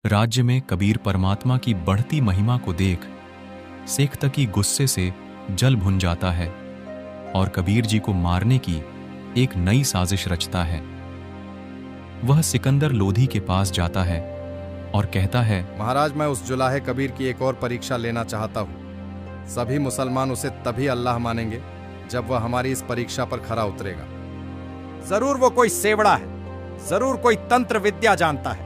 राज्य में कबीर परमात्मा की बढ़ती महिमा को देख शेख तकी गुस्से से जल भुन जाता है और कबीर जी को मारने की एक नई साजिश रचता है। वह सिकंदर लोधी के पास जाता है और कहता है, महाराज, मैं उस जुलाहे कबीर की एक और परीक्षा लेना चाहता हूँ। सभी मुसलमान उसे तभी अल्लाह मानेंगे जब वह हमारी इस परीक्षा पर खरा उतरेगा। जरूर वो कोई सेवड़ा है, जरूर कोई तंत्र विद्या जानता है।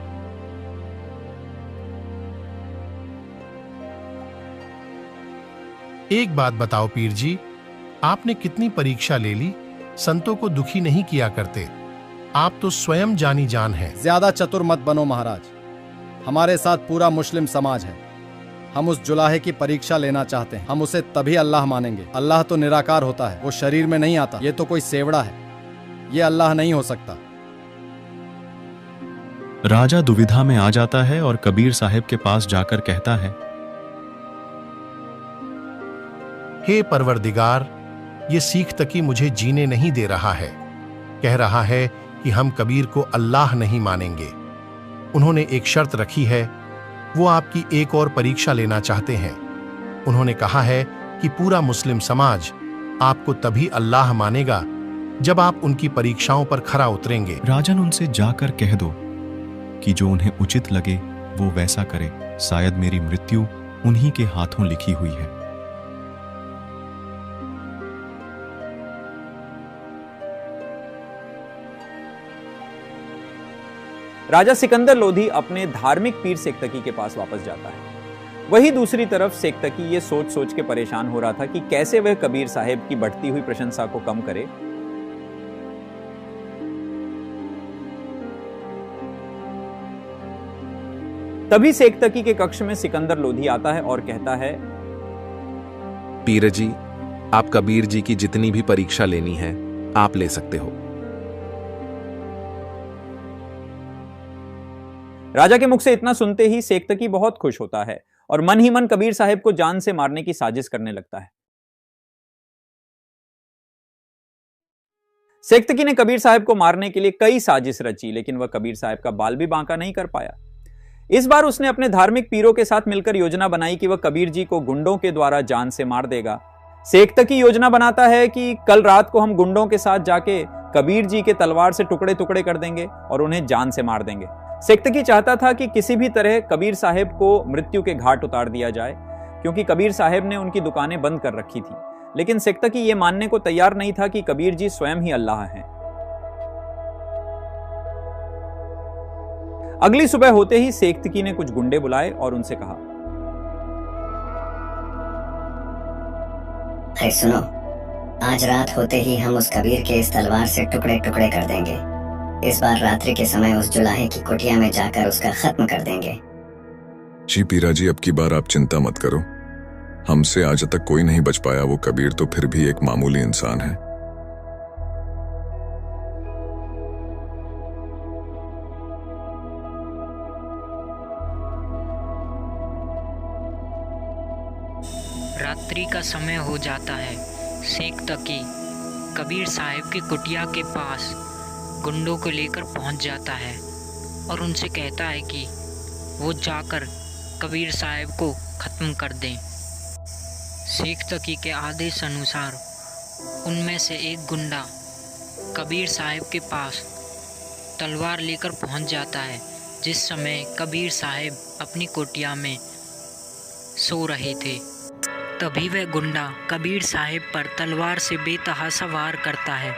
एक बात बताओ पीर जी, आपने कितनी परीक्षा ले ली, संतों को दुखी नहीं किया करते। आप तो स्वयं जानी जान हैं। ज्यादा चतुर मत बनो महाराज, हमारे साथ पूरा मुस्लिम समाज है। हम उस जुलाहे की परीक्षा लेना चाहते हैं। हम उसे तभी अल्लाह मानेंगे। अल्लाह तो निराकार होता है, वो शरीर में नहीं आता। ये तो कोई सेवड़ा है, ये अल्लाह नहीं हो सकता। राजा दुविधा में आ जाता है और कबीर साहब के पास जाकर कहता है, हे परवरदिगार, ये सीख तकी मुझे जीने नहीं दे रहा है। कह रहा है कि हम कबीर को अल्लाह नहीं मानेंगे। उन्होंने एक शर्त रखी है, वो आपकी एक और परीक्षा लेना चाहते हैं। उन्होंने कहा है कि पूरा मुस्लिम समाज आपको तभी अल्लाह मानेगा जब आप उनकी परीक्षाओं पर खरा उतरेंगे। राजन, उनसे जाकर कह दो कि जो उन्हें उचित लगे वो वैसा करे। शायद मेरी मृत्यु उन्हीं के हाथों लिखी हुई है। राजा सिकंदर लोधी अपने धार्मिक पीर शेख तकी के पास वापस जाता है। वही दूसरी तरफ शेख तकी ये सोच सोच के परेशान हो रहा था कि कैसे वह कबीर साहब की बढ़ती हुई प्रशंसा को कम करे। तभी शेख तकी के कक्ष में सिकंदर लोधी आता है और कहता है, पीर जी, आप कबीर जी की जितनी भी परीक्षा लेनी है आप ले सकते हो। राजा के मुख से इतना सुनते ही शेख तकी बहुत खुश होता है और मन ही मन कबीर साहब को जान से मारने की साजिश करने लगता है। शेख तकी ने कबीर साहब को मारने के लिए कई साजिश रची, लेकिन वह कबीर साहब का बाल भी बांका नहीं कर पाया। इस बार उसने अपने धार्मिक पीरों के साथ मिलकर योजना बनाई कि वह कबीर जी को गुंडों के द्वारा जान से मार देगा। शेख तकी योजना बनाता है कि कल रात को हम गुंडों के साथ जाके कबीर जी के तलवार से टुकड़े टुकड़े कर देंगे और उन्हें जान से मार देंगे। शेख तकी चाहता था कि किसी भी तरह कबीर साहब को मृत्यु के घाट उतार दिया जाए, क्योंकि कबीर साहब ने उनकी दुकानें बंद कर रखी थी। लेकिन शेख तकी ये मानने को तैयार नहीं था कि कबीर जी स्वयं ही अल्लाह हैं। अगली सुबह होते ही शेख तकी ने कुछ गुंडे बुलाए और उनसे कहा, भाई सुनो, आज रात होते ही हम उस कबीर के इस तलवार से टुकड़े टुकड़े कर देंगे। इस बार रात्रि के समय उस जुलाहे की कुटिया में जाकर उसका खत्म कर देंगे। जी पीरा जी, अब की बार आप चिंता मत करो। हमसे आज तक कोई नहीं बच पाया। वो कबीर तो फिर भी एक मामूली इंसान है। रात्रि का समय हो जाता है। शेख तकी कबीर साहब की कुटिया के पास गुंडों को लेकर पहुंच जाता है और उनसे कहता है कि वो जाकर कबीर साहब को ख़त्म कर दें। शेख तकी के आदेश अनुसार उनमें से एक गुंडा कबीर साहब के पास तलवार लेकर पहुंच जाता है, जिस समय कबीर साहब अपनी कुटिया में सो रहे थे। तभी वह गुंडा कबीर साहब पर तलवार से बेतहाशा वार करता है।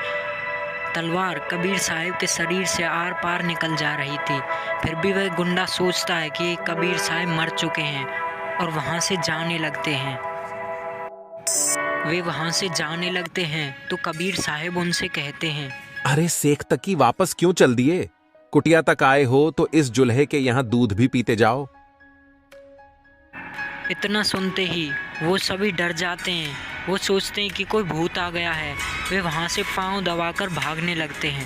तलवार कबीर साहब के शरीर से आर पार निकल जा रही थी, फिर भी वह गुंडा सोचता है कि कबीर साहब मर चुके हैं और वहाँ से जाने लगते हैं। वे वहाँ से जाने लगते हैं तो कबीर साहब उनसे कहते हैं, अरे शेख तकी, वापस क्यों चल दिए? कुटिया तक आए हो तो इस जुल्हे के यहाँ दूध भी पीते जाओ। इतना सुनते ही वो सभी डर जाते हैं। वो सोचते हैं कि कोई भूत आ गया है। वे वहाँ से पांव दबाकर भागने लगते हैं।